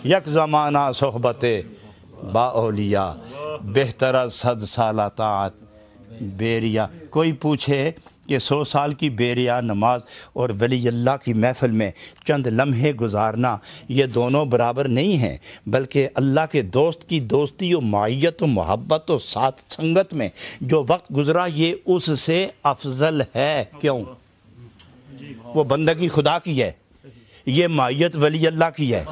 یک زمانہ صحبت با اولیاء بہتر از 100 سالہ طاعت بیریا۔ کوئی پوچھے کہ 100 سال کی بیریا نماز اور ولی اللہ کی محفل میں چند لمحے گزارنا یہ دونوں برابر نہیں ہیں، بلکہ اللہ کے دوست کی دوستی و معیت و محبت و ساتھ سنگت میں جو وقت گزرا یہ اس سے افضل ہے۔ کیوں؟ وہ بندگی خدا کی ہے، یہ معیت ولی اللہ کی ہے،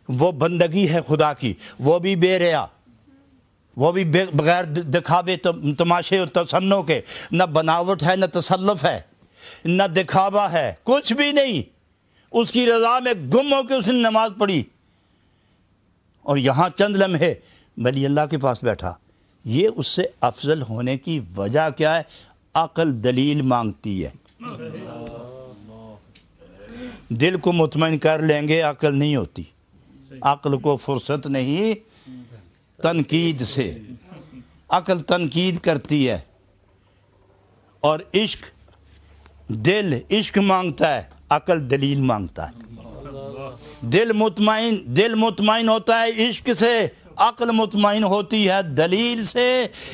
وہ بندگی ہے خدا کی، وہ بھی بے ریا، وہ بھی بغیر دکھاوے تماشے اور تصنع کے، نہ بناوٹ ہے نہ تسلف ہے نہ دکھاوا ہے، کچھ بھی نہیں، اس کی رضا میں گم ہو کے اس نے نماز پڑھی اور یہاں چند لمحے ولی اللہ کے پاس بیٹھا۔ یہ اس سے افضل ہونے کی وجہ کیا ہے؟ عقل دلیل مانگتی ہے۔ دل کو مطمئن کر لیں گے عقل نہیں ہوتی، عقل کو فرصت نہیں تنقید سے، عقل تنقید کرتی ہے، اور عشق دل عشق مانگتا ہے، عقل دلیل مانگتا ہے۔ دل مطمئن ہوتا ہے عشق سے، عقل مطمئن ہوتی ہے دلیل سے۔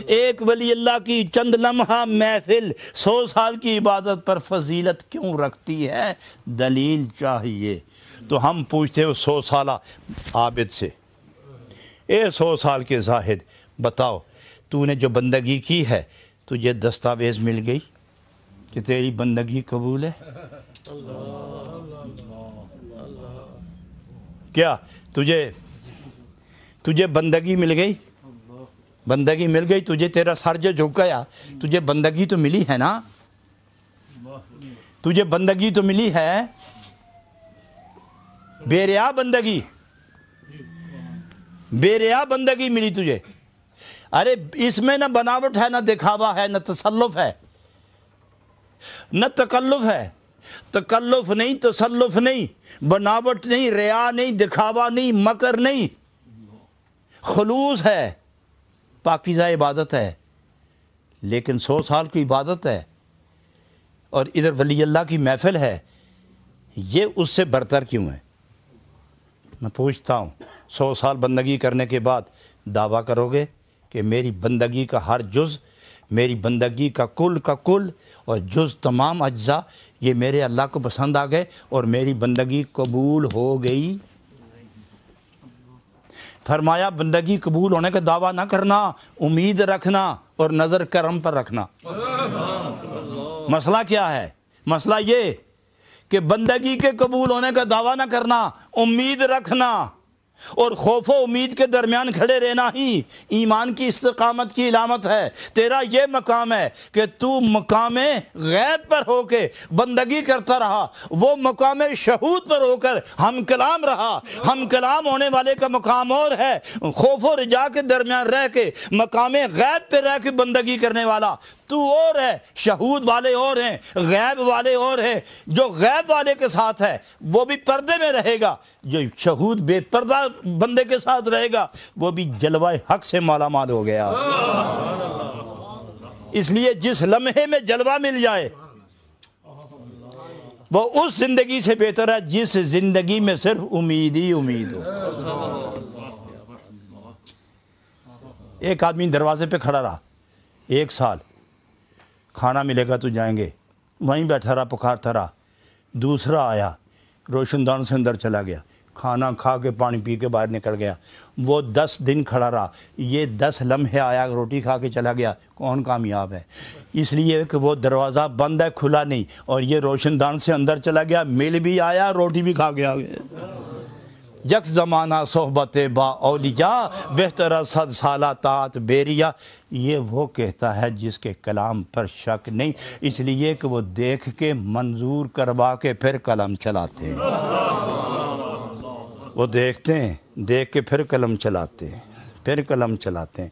ایک ولی اللہ کی چند لمحہ محفل 100 سال کی عبادت پر فضیلت کیوں رکھتی ہے؟ دلیل چاہیے۔ تو ہم پوچھتے ہیں 100 سالہ عابد سے، اے 100 سال کے زاہد بتاؤ، تو نے جو بندگی کی ہے تجھے دستاویز مل گئی کہ تیری بندگی قبول ہے؟ کیا تجھے بندگی مل گئی؟ بندگی مل گئی تجھے، تیرا سر جو جھک گیا، تجھے بندگی تو ملی ہے نا؟ تجھے بندگی تو ملی ہے، بے ریا بندگی ملی تجھے۔ ارے اس میں نہ بناوٹ ہے، نہ دکھاوا ہے، نہ تسلف ہے، نہ تکلف ہے۔ تکلف نہیں، تسلف نہیں، بناوٹ نہیں، ریا نہیں، دکھاوا نہیں، مکر نہیں، خلوص ہے، پاکیزہ عبادت ہے۔ لیکن 100 سال کی عبادت ہے اور ادھر ولی اللہ کی محفل ہے، یہ اس سے برتر کیوں ہے؟ میں پوچھتا ہوں، 100 سال بندگی کرنے کے بعد دعویٰ کرو گے کہ میری بندگی کا ہر جز، میری بندگی کا کل اور جز تمام اجزاء یہ میرے اللہ کو پسند آ گئے اور میری بندگی قبول ہو گئی؟ فرمایا بندگی قبول ہونے کا دعویٰ نہ کرنا، امید رکھنا اور نظر کرم پر رکھنا۔ مسئلہ کیا ہے؟ مسئلہ یہ کہ بندگی کے قبول ہونے کا دعویٰ نہ کرنا، امید رکھنا اور خوف و امید کے درمیان کھڑے رہنا ہی ایمان کی استقامت کی علامت ہے۔ تیرا یہ مقام ہے کہ تو مقام غیب پر ہو کے بندگی کرتا رہا، وہ مقام شہود پر ہو کر ہم کلام رہا۔ ہم کلام ہونے والے کا مقام اور ہے، خوف و رجا کے درمیان رہ کے مقام غیب پہ رہ کے بندگی کرنے والا تو اور ہے، شہود والے اور ہیں، غیب والے اور ہیں۔ جو غیب والے کے ساتھ ہے وہ بھی پردے میں رہے گا، جو شہود بے پردہ بندے کے ساتھ رہے گا وہ بھی جلوہ حق سے مالا مال ہو گیا۔ اس لیے جس لمحے میں جلوہ مل جائے وہ اس زندگی سے بہتر ہے جس زندگی میں صرف امید ہی امید ہو۔ ایک آدمی دروازے پہ کھڑا رہا 1 سال، کھانا ملے گا تو جائیں گے، وہیں بیٹھا رہا پکارتا رہا۔ دوسرا آیا، روشن دان سے اندر چلا گیا، کھانا کھا کے پانی پی کے باہر نکل گیا۔ وہ 10 دن کھڑا رہا، یہ 10 لمحے آیا روٹی کھا کے چلا گیا۔ کون کامیاب ہے؟ اس لیے کہ وہ دروازہ بند ہے، کھلا نہیں، اور یہ روشن دان سے اندر چلا گیا، مل بھی آیا روٹی بھی کھا گیا۔ یک زمانہ صحبت با اولیاء بہتر از 100 سالہ طاعت بیریا۔ یہ وہ کہتا ہے جس کے کلام پر شک نہیں، اس لیے کہ وہ دیکھ کے منظور کروا کے پھر قلم چلاتے ہیں۔ وہ دیکھتے ہیں، دیکھ کے پھر قلم چلاتے ہیں، پھر قلم چلاتے ہیں۔